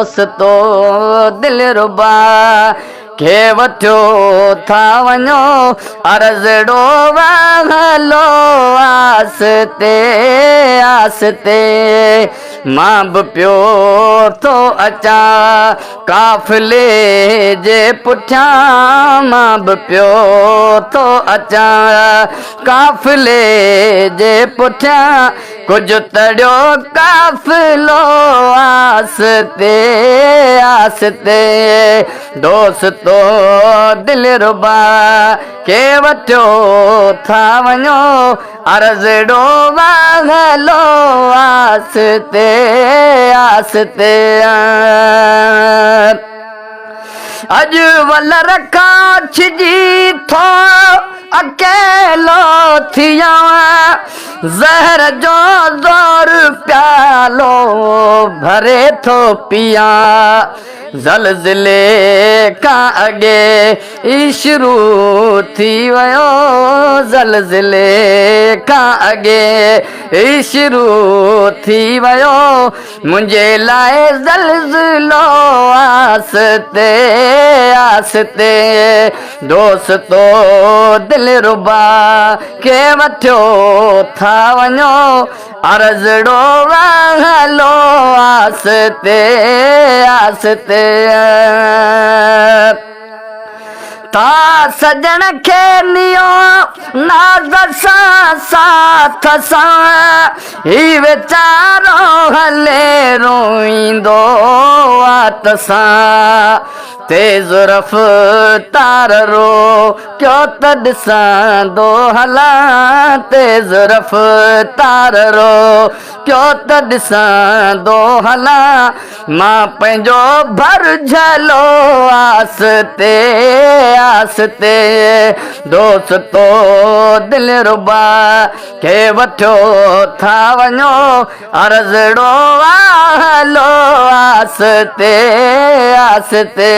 दोस्तो दिल रुबा के वठो था वञो अर्ज़ड़ो वाहलो आसते आसते मां बि पियो थो अचां काफ़िले जे पुठियां मां बि पियो थो अचां काफ़िले जे पुठियां कुझु तड़ियो काफ़िलो आसते आसते दोस्तो दिल रुबा के वठो था वञो अर्ज़ड़ो वाहलो आसते आसते अॼु वल रखा छिजी थो अकेलो थिया ज़हर जो ज़ोर प्यालो भरे थो पिया ज़लज़ले खां अॻे शुरू थी वियो ज़लज़ले खां अॻे शुरू थी वियो मुंहिंजे लाइ ज़लज़लो आसते आसते दोस्तो दिल रुबा के वठो था वञो अर्ज़ड़ो वाहलो आसते आसते ता सजण खे नियो नाज़ सां साथ सां ही वीचारो हले रोईंदो आत सां तेज़ रफ़्तार रो क्यों त ॾिसंदो हलां तेज़ रफ़्तार रो क्यों त ॾिसंदो हलां मां पंहिंजो भरझलो आसते आसते दोस्तो दिल रुबा के वठो था वञो अर्ज़ड़ो वाहलो आसते आसते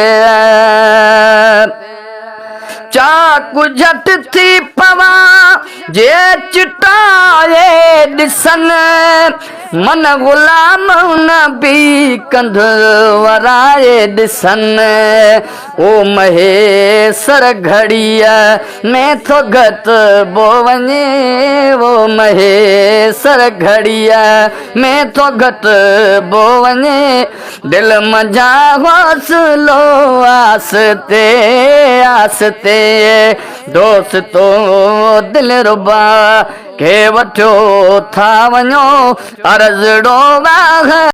चाकू झट थी पवां जे चिटाए ॾिसनि मन ग़ुलाम नबी कंध वराए ॾिसनि ओ महेसर घड़ीअ में थो घटिबो वञे ओ महेसर घड़ीअ में थो घटिबो वञे दिल मंझा हौसलो आसते आसते दोस्तो दिल रुबा के वठो था वञो अर्ज़ड़ो वाह